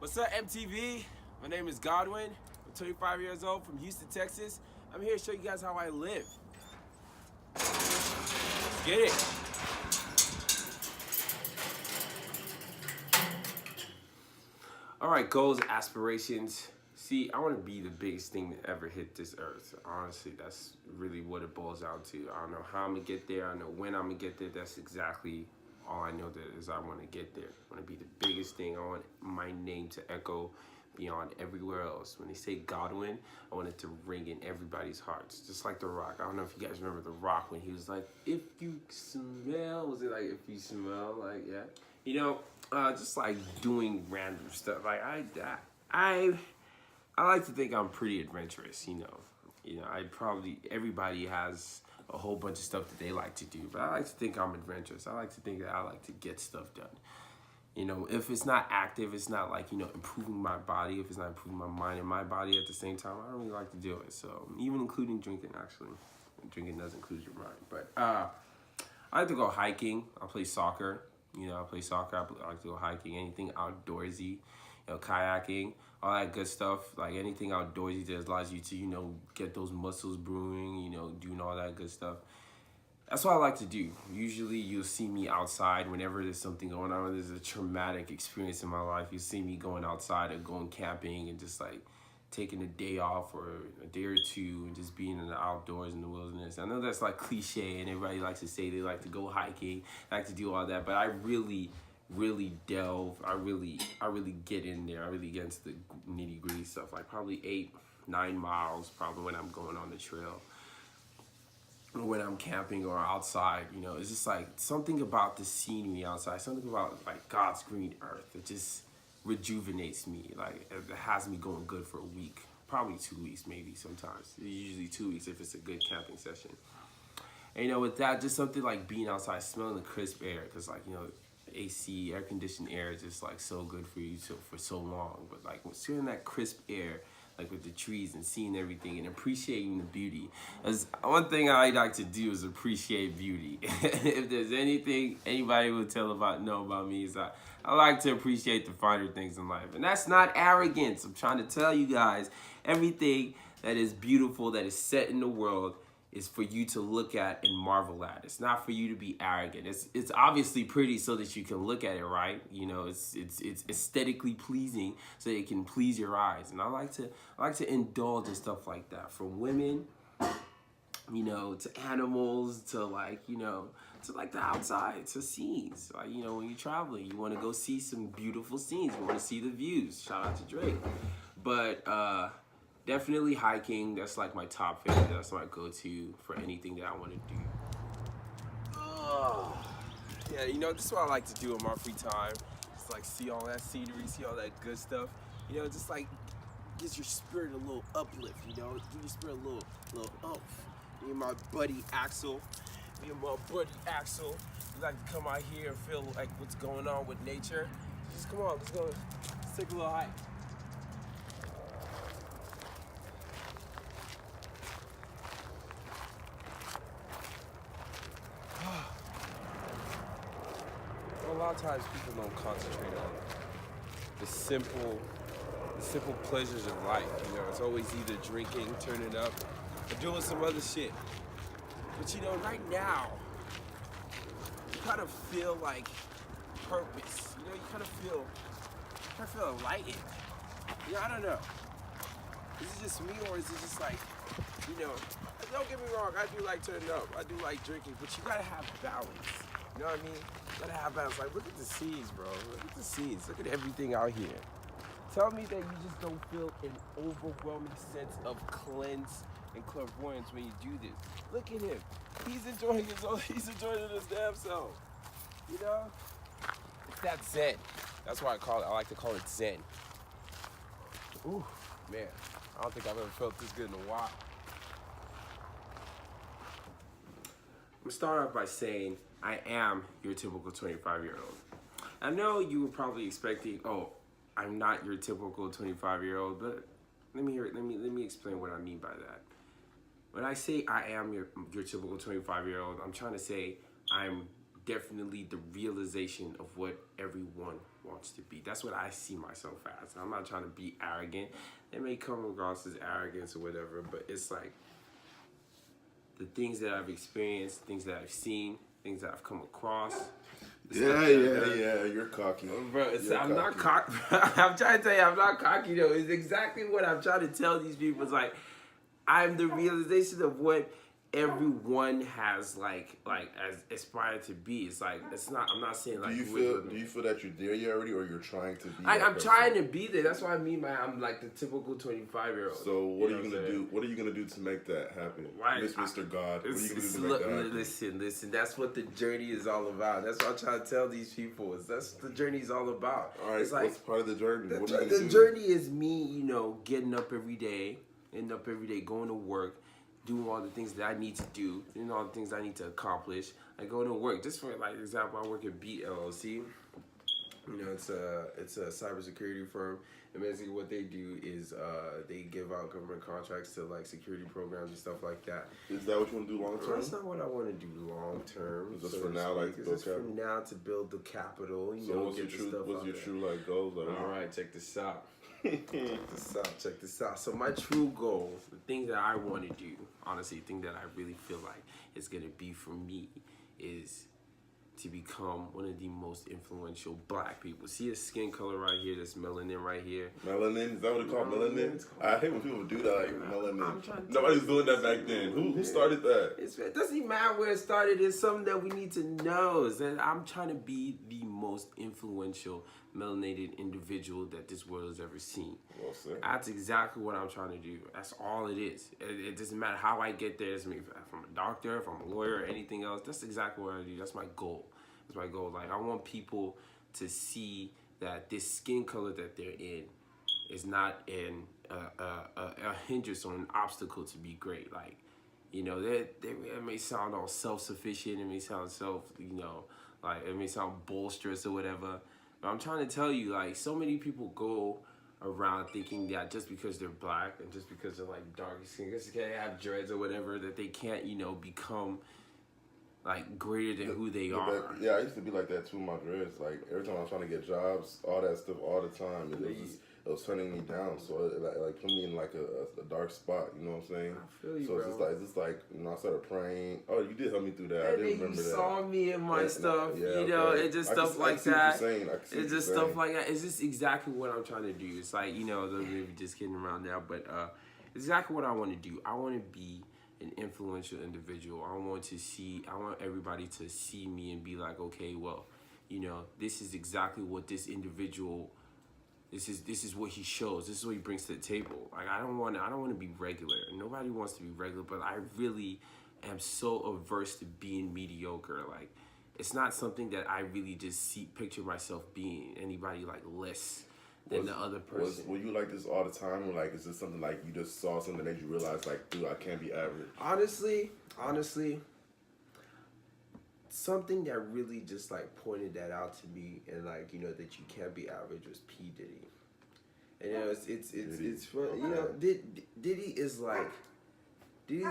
What's up, MTV? My name is Godwin. I'm 25 years old from Houston, Texas. I'm here to show you guys how I live. Let's get it. All right, goals, aspirations. See, I want to be the biggest thing that ever hit this earth. Honestly, that's really what it boils down to. I don't know how I'm going to get there. I know when I'm going to get there. That's exactly all I know that is I want to get there. I want to be the biggest thing. I want my name to echo beyond everywhere else. When they say Godwin, I want it to ring in everybody's hearts. Just like The Rock. I don't know if you guys remember The Rock when he was like, if you smell, was it like, if you smell, like, yeah? You know, just like doing random stuff. Like I like to think I'm pretty adventurous, you know. Everybody has a whole bunch of stuff that they like to do, but I like to think I'm adventurous. I like to think that I like to get stuff done. You know, if it's not active, it's not like, you know, improving my body. If it's not improving my mind and my body at the same time, I don't really like to do it. So even including drinking, actually. Drinking does include your mind. But I like to go hiking. I play soccer. You know, I play soccer. I like to go hiking. Anything outdoorsy, you know, kayaking, all that good stuff. Like anything outdoorsy that allows you to, you know, get those muscles brewing, you know, doing all that good stuff. That's what I like to do. Usually you'll see me outside whenever there's something going on. There's a traumatic experience in my life. You see me going outside and going camping and just like taking a day off or a day or two and just being in the outdoors in the wilderness. I know that's like cliche and everybody likes to say they like to go hiking, like to do all that, but I really delve. I really get in there. I really get into the nitty gritty stuff, like probably 8-9 miles probably when I'm going on the trail. When I'm camping or outside, you know, it's just like something about the scenery outside, something about like God's green earth. It just rejuvenates me. Like it has me going good for a week, probably 2 weeks, maybe sometimes. Usually 2 weeks if it's a good camping session. And you know, with that, just something like being outside, smelling the crisp air, because like, you know, AC, air conditioned air is just like so good for you for so long. But like seeing that crisp air, like with the trees and seeing everything and appreciating the beauty. As one thing I like to do is appreciate beauty. If there's anything anybody will know about me is I like to appreciate the finer things in life. And that's not arrogance. I'm trying to tell you guys, everything that is beautiful, that is set in the world, is for you to look at and marvel at. It's not for you to be arrogant. It's obviously pretty so that you can look at it, right? You know, it's aesthetically pleasing so that it can please your eyes. And I like to indulge in stuff like that. From women, you know, to animals, to like, you know, to like the outside, to scenes. Like, you know, when you're traveling, you want to go see some beautiful scenes. You want to see the views. Shout out to Drake. But definitely hiking. That's like my top favorite. That's my go-to for anything that I want to do. Yeah, you know, this is what I like to do in my free time. Just like see all that scenery, see all that good stuff. You know, just like gives your spirit a little uplift. You know, give your spirit a little oomph. Me and my buddy Axel. We like to come out here and feel like what's going on with nature. Just come on, let's go. Let's take a little hike. A lot of times people don't concentrate on the simple pleasures of life. You know, it's always either drinking, turning up, or doing some other shit. But you know, right now, you kind of feel like purpose. You know, you kind of feel enlightened. You know, I don't know. Is it just me, or is it just like, you know, don't get me wrong, I do like turning up, I do like drinking, but you gotta have balance. You know what I mean? You gotta have balance. Like, look at the scenes, bro. Look at the scenes. Look at everything out here. Tell me that you just don't feel an overwhelming sense of cleanse and clairvoyance when you do this. Look at him. He's enjoying his damn self. You know? It's that zen. That's why I like to call it zen. Ooh, man. I don't think I've ever felt this good in a while. I'm gonna start off by saying I am your typical 25-year-old. I know you were probably expecting, oh, I'm not your typical 25-year-old, but let me explain what I mean by that. When I say I am your typical 25-year-old, I'm trying to say I'm definitely the realization of what everyone wants to be. That's what I see myself as. I'm not trying to be arrogant. It may come across as arrogance or whatever, but it's like the things that I've experienced, things that I've seen, things that I've come across. Yeah, you're cocky. Bro, I'm not cocky. cocky. I'm trying to tell you, I'm not cocky though. It's exactly what I'm trying to tell these people. It's like, I'm the realization of what everyone has as aspired to be. It's like, it's not, I'm not saying like. Do you feel that you're there yet already, or you're trying to be? I'm trying to be there. That's what I mean by I'm like the typical 25-year-old. So what are you gonna do? What are you gonna do to make that happen, Mr. God? What are you gonna do to make that happen? Listen. That's what the journey is all about. That's what I'm trying to tell these people. That's what the journey is all about. All right, it's like, what's part of the journey? What are you gonna the do? journey is me, getting up every day, going to work, doing all the things that I need to do, doing all the things I need to accomplish. I go to work. Just for like example, I work at Beat LLC. It's a cybersecurity firm. And basically what they do is they give out government contracts to like security programs and stuff like that. Is that what you want to do long term? That's not what I want to do long term. Just for now, like to build capital. For now to build the capital. What's your true like goals? Like, all right, check this out. Check this out. So my true goals, the things that I want to do, honestly, the thing that I really feel like is going to be for me is to become one of the most influential black people. See the skin color right here, this melanin right here. Melanin? Is that what it's called? Melanin? I hate when people do that, like melanin. Nobody's doing that back then. Who started that? It doesn't even matter where it started. It's something that we need to know. Is that I'm trying to be the most influential melanated individual that this world has ever seen. Well said. That's exactly what I'm trying to do. That's all it is. It doesn't matter how I get there. It doesn't matter if I'm a doctor, if I'm a lawyer, or anything else. That's exactly what I do. That's my goal. That's my goal. Like, I want people to see that this skin color that they're in is not a hindrance or an obstacle to be great. Like, it may sound all self-sufficient. It may sound like it may sound bolsterous or whatever. But I'm trying to tell you, like, so many people go around thinking that just because they're black and just because they're like dark skin, just because they have dreads or whatever, that they can't, become like greater than who they are. Yeah, I used to be like that too. My dreads, like every time I was trying to get jobs, all that stuff, all the time, it was turning me down. So it like put me in like a dark spot. You know what I'm saying? I feel you, so bro. it's just like I started praying. Oh, you did help me through that. I didn't remember that. You saw me in my stuff. It's just stuff like that. It's just stuff like that. It's just exactly what I'm trying to do. It's like those maybe just kidding around now, but it's exactly what I want to do. I want to be an influential individual. I want everybody to see me and be like, okay, well, this is exactly what this individual. This is what he shows. This is what he brings to the table. Like I don't want to be regular. Nobody wants to be regular, but I really am so averse to being mediocre. Like it's not something that I really just picture myself being anybody like less than the other person. Were you like this all the time, or like is this something like you just saw something that you realized like, dude, I can't be average? Honestly, something that really just like pointed that out to me, and like that you can't be average was P Diddy. And it's fun. Diddy's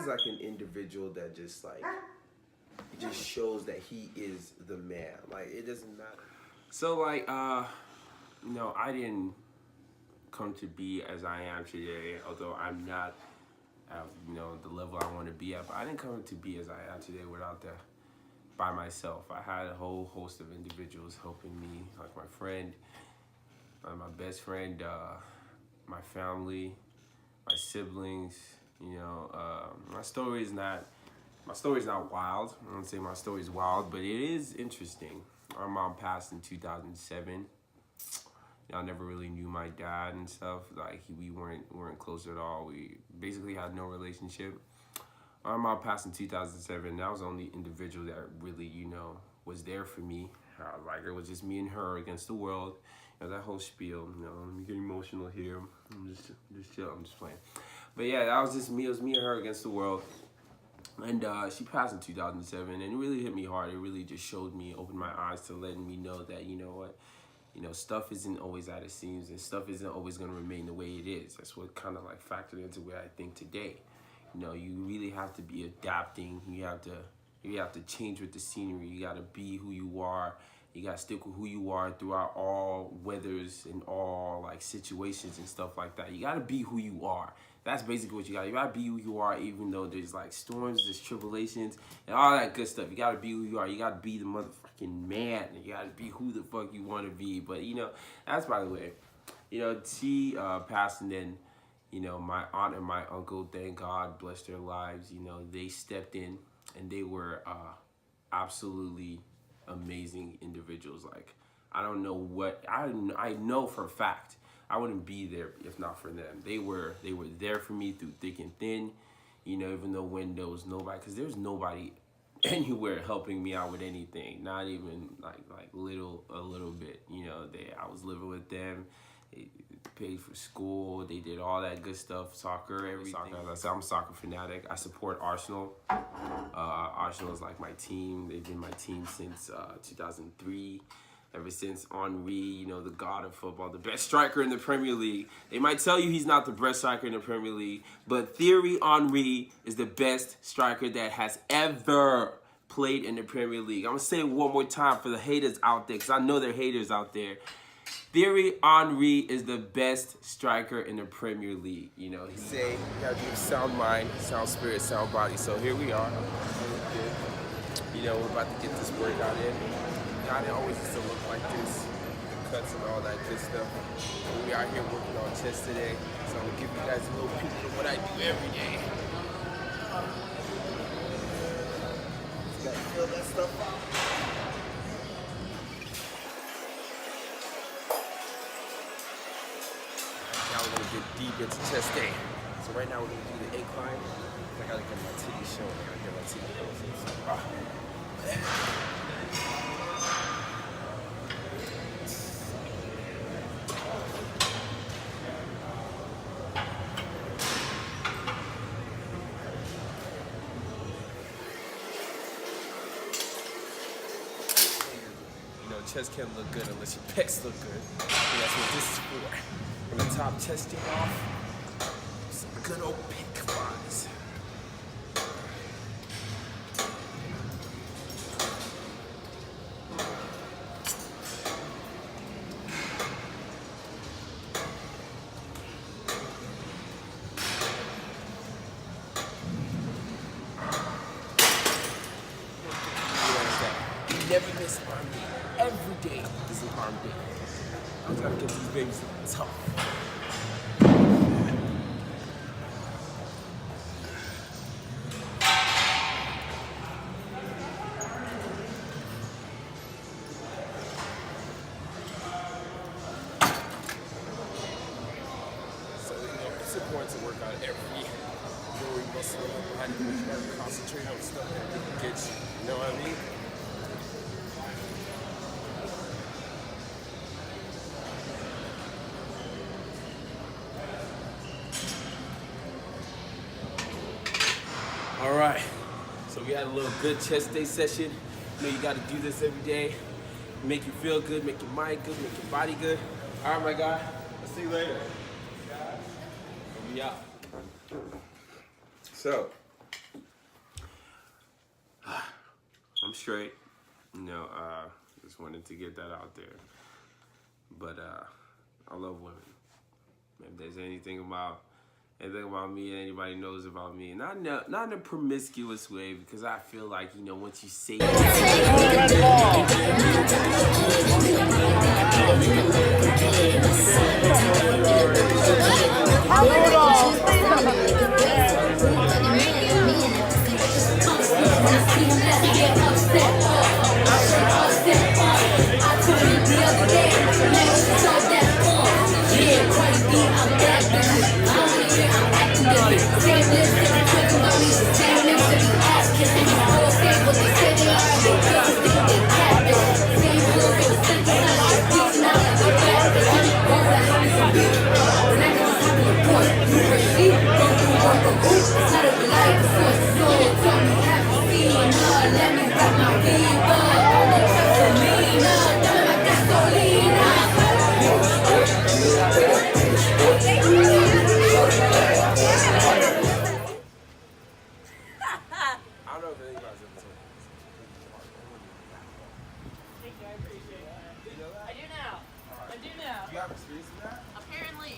like an individual that just like just shows that he is the man. Like it doesn't matter. So like I didn't come to be as I am today, although I'm not at the level I want to be at. But I didn't come to be as I am today without that. By myself. I had a whole host of individuals helping me, like my friend, my best friend, my family, my siblings. My story is not wild. I don't say my story is wild, but it is interesting. My mom passed in 2007. I never really knew my dad and stuff. Like we weren't close at all. We basically had no relationship. My mom passed in 2007. That was the only individual that really, was there for me. Like it was just me and her against the world. That whole spiel. Let me get emotional here. I'm just chill. I'm just playing. But yeah, that was just me. It was me and her against the world. And she passed in 2007, and it really hit me hard. It really just showed me, opened my eyes to letting me know that stuff isn't always as it seems, and stuff isn't always gonna remain the way it is. That's what kind of like factored into where I think today. You really have to be adapting. You have to You have to change with the scenery. You gotta be who you are. You gotta stick with who you are throughout all weathers and all like situations and stuff like that. You gotta be who you are. That's basically what you got. You gotta be who you are, even though there's like storms, there's tribulations, and all that good stuff. You gotta be who you are. You gotta be the motherfucking man. You gotta be who the fuck you want to be. But you know, that's by the way. You know, she passed, and then you know my aunt and my uncle, thank God, bless their lives. You know, they stepped in, and they were absolutely amazing individuals. Like I don't know what I know for a fact. I wouldn't be there if not for them. They were there for me through thick and thin, you know, even though when there was nobody, because there's nobody anywhere helping me out with anything, not even like a little bit, you know. I was living with them. They paid for school. They did all that good stuff, soccer, everything. As I said, I'm a soccer fanatic. I support Arsenal. Arsenal is like my team. They've been my team since 2003. Ever since Henry, you know, the god of football, the best striker in the Premier League. They might tell you he's not the best striker in the Premier League, but Thierry Henry is the best striker that has ever played in the Premier League. I'm going to say it one more time for the haters out there, because I know there are haters out there. Thierry Henry is the best striker in the Premier League. You know, he say you gotta be of sound mind, sound spirit, sound body. So here we are. You know, we're about to get this workout in. God, it always used to look like this, the cuts and all that good stuff. But we out here working on chest today, so I'm gonna give you guys a little peek of what I do every day. Just gotta feel that stuff out. Now we're gonna get deep into chest day. So right now we're gonna do the incline. I gotta get my titties shown. I gotta get my titties shown. Chest can't look good unless your pecs look good. And that's what this is for. From the top chesting off, some good old pec flies. Never miss arm day. Every day is an arm day. I just gotta get these babies tough. So you know, it's important to work out every lower muscle in the body. You gotta concentrate on stuff that really gets you. You know what I mean? All right, so we had a little good chest day session. You know, you got to do this every day. Make you feel good, make your mind good, make your body good. All right, my guy. I'll see you later. We out. So, I'm straight. You know, just wanted to get that out there. But I love women. If there's anything about me and anybody knows about me, not in a promiscuous way, because I feel like, you know, once you say have experience in that? Apparently.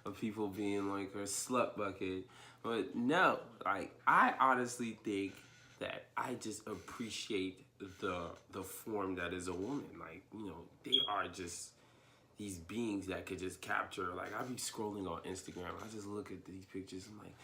Of people being like a slut bucket. But no, like I honestly think that I just appreciate the form that is a woman. Like, you know, they are just these beings that could just capture. Like, I be scrolling on Instagram, I just look at these pictures, I'm like,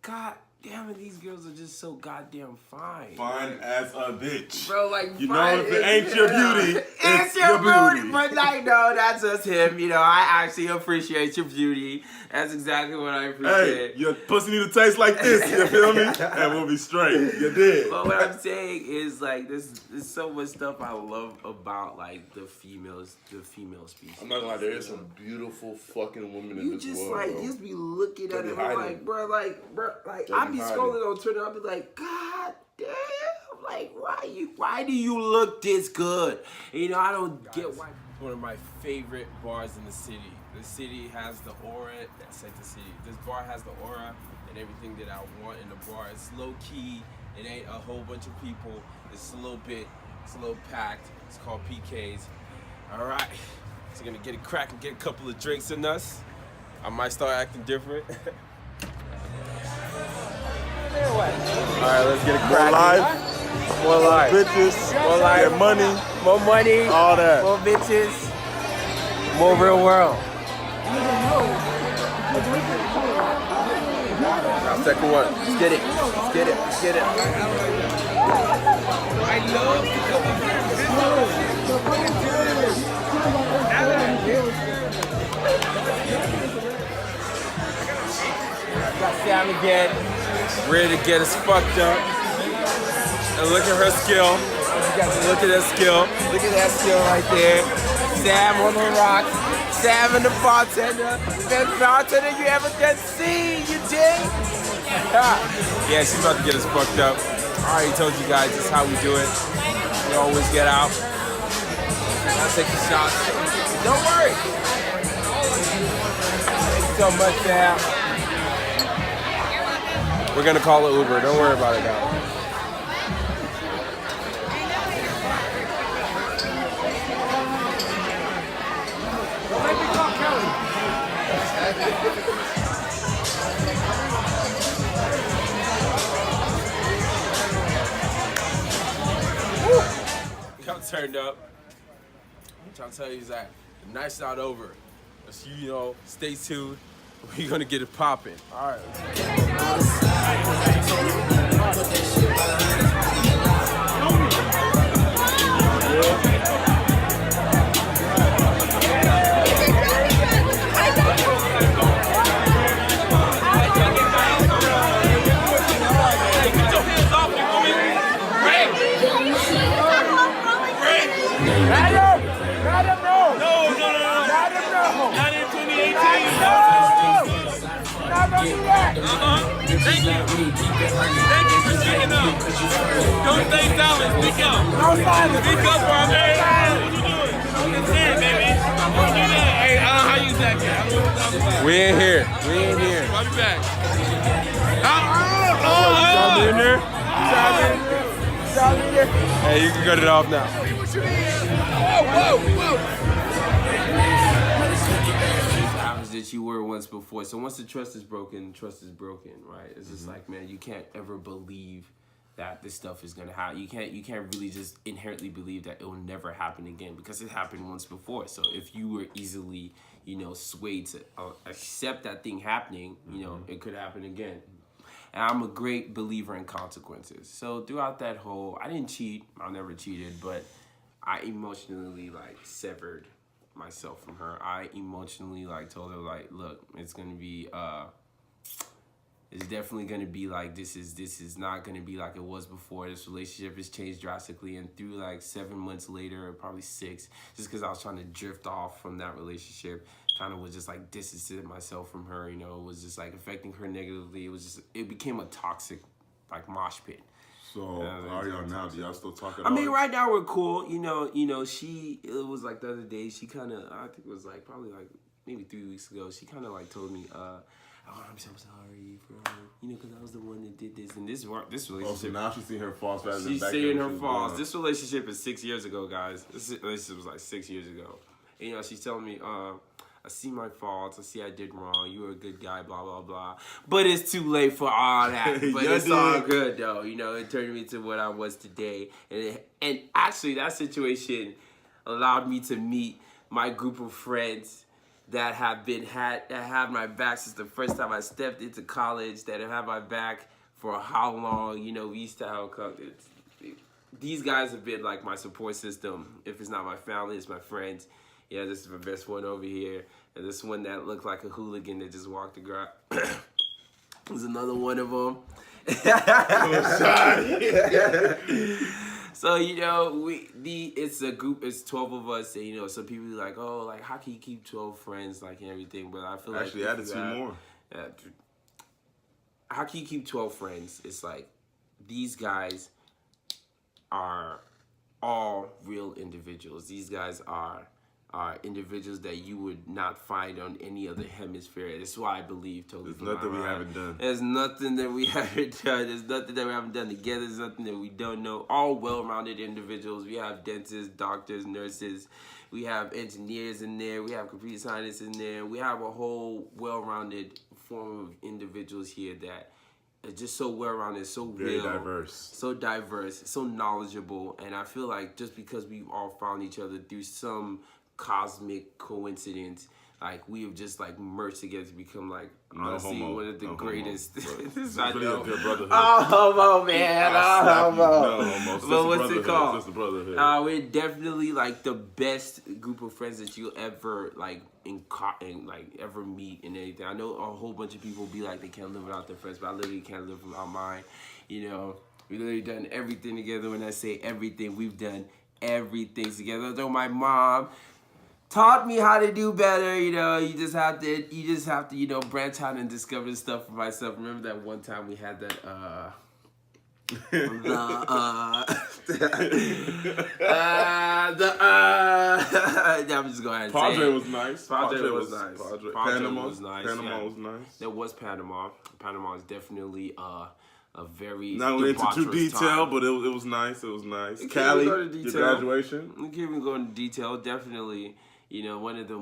God damn it, these girls are just so goddamn fine. Fine as a bitch. Bro, like, you know, if it ain't your beauty, it's your beauty. But like, no, that's just him. You know, I actually appreciate your beauty. That's exactly what I appreciate. Hey, your pussy need to taste like this, you feel me? And we'll be straight. You did. But what I'm saying is, like, there's so much stuff I love about, like, the female species. I'm not gonna lie, there is some beautiful fucking women in this just world, like, bro. you just be looking at They it be hiding. like, bro, I be scrolling on Twitter, I'll be like, God damn, like, why do you look this good? And, you know, I don't get why. One of my favorite bars in the city. The city has the aura. That's like the city. This bar has the aura and everything that I want in the bar. It's low key. It ain't a whole bunch of people. It's a little packed. It's called PK's. All right. So gonna get it cracking, get a couple of drinks in us. I might start acting different. All right, let's get it cracking. More life. Bitches. More life. More money. More money. All that. More bitches. More real world. Now, second one. Let's get it. Let's get it. Let's get it. I love got Sam again. Ready to get us fucked up. And look at her skill. You guys look at that skill. Look at that skill right there. Sam on the rocks. Sam and the bartender. Best bartender you ever done see. You dig? Yeah, she's about to get us fucked up. I already told you guys this is how we do it. We always get out. I'll take the shots. Don't worry. Thank you so much, Sam. We're gonna call it Uber. Don't worry about it now. I'm turned up. I'm trying to tell you that the night's not over. So, you know, stay tuned. We're gonna get it popping. All right. Thank you for speaking up. Don't stay silent. Speak up. No silence. Speak up, bro. What you doing? It's here, baby. Don't do that. Hey, how you that kid? We ain't here. We ain't here. I'll be back. Y'all in there? Y'all in there? Hey, you can cut it off now. Whoa. That you were once before. So once the trust is broken, right? It's just like, man, you can't ever believe that this stuff is gonna happen. You can't really just inherently believe that it will never happen again because it happened once before. So if you were easily, you know, swayed to accept that thing happening, you know, it could happen again. And I'm a great believer in consequences. So throughout that whole, I didn't cheat, I never cheated, but I emotionally like severed myself from her. I emotionally like told her like, look, it's gonna be it's definitely gonna be like this is not gonna be like it was before. This relationship has changed drastically, and through like 7 months later, or probably 6, just because I was trying to drift off from that relationship, kind of was just like distancing myself from her, you know, it was just like affecting her negatively. It became a toxic like mosh pit. So how are y'all now? Do y'all still talk at all? I mean, right now we're cool. You know, it was like the other day, she kind of, I think it was like probably like maybe 3 weeks ago, she kind of like told me, oh, I'm so sorry for her. You know, because I was the one that did this. And this relationship. Oh, so now she's seeing her faults rather than She's back seeing then her she was faults. born. This relationship is 6 years ago, guys. This relationship was like 6 years ago. And, you know, she's telling me, I see my faults. I see I did wrong. You were a good guy, blah, blah, blah. But it's too late for all that. But Yeah, it's all good, though. You know, it turned me to what I was today. And actually, that situation allowed me to meet my group of friends that have my back since the first time I stepped into college, that have had my back for how long. You know, we used to have these guys have been like my support system. If it's not my family, it's my friends. Yeah, this is my best one over here. And this one that looked like a hooligan that just walked the ground. There's another one of them. So, you know, it's a group, it's 12 of us. And, you know, some people are like, oh, like, how can you keep 12 friends, like, and everything? But I feel Actually, like... added 2 more. How can you keep 12 friends? It's like, these guys are all real individuals. These guys are individuals that you would not find on any other hemisphere. That's why I believe totally. There's nothing we haven't done. There's nothing that we haven't done. There's nothing that we haven't done together. There's nothing that we don't know. All well-rounded individuals. We have dentists, doctors, nurses. We have engineers in there. We have computer scientists in there. We have a whole well-rounded form of individuals here that are just so well-rounded, so Very real, diverse, so knowledgeable. And I feel like just because we've all found each other through some cosmic coincidence, like we have just like merged together to become like honestly one of the greatest. It's really a good brotherhood. Oh, homo, man. Oh, homo. No, homo. But what's it called? It's the brotherhood. We're definitely like the best group of friends that you'll ever like ever meet and anything. I know a whole bunch of people be like they can't live without their friends, but I literally can't live without mine. You know, we literally done everything together. When I say everything, we've done everything together. Though my mom taught me how to do better. You know, you just have to, you know, branch out and discover stuff for myself. Remember that one time we had that, I'm just going to say Padre was nice. Padre was nice. Panama was nice. Panama was nice. There was Panama. Panama is definitely a very not going into too detail, time. But it was nice. It was nice. It Cali, go to your graduation. We can't even go into detail. Definitely, you know, one of the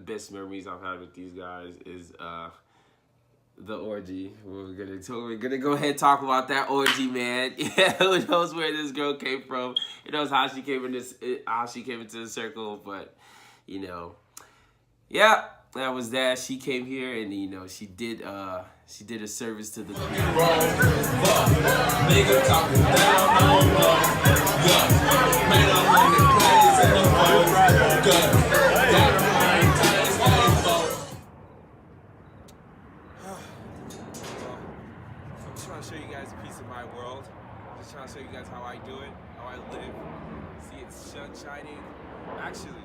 best memories I've had with these guys is the orgy. We're gonna go ahead and talk about that orgy, man. Yeah, who knows where this girl came from? Who knows how she came into the circle? But you know, yeah, that was that. She came here and you know she did a service to the people. Nigga talking down on man, I'm on the place in the I'm trying to show you guys a piece of my world. Just trying to show you guys how I do it, how I live. See, it's sun shining. Actually,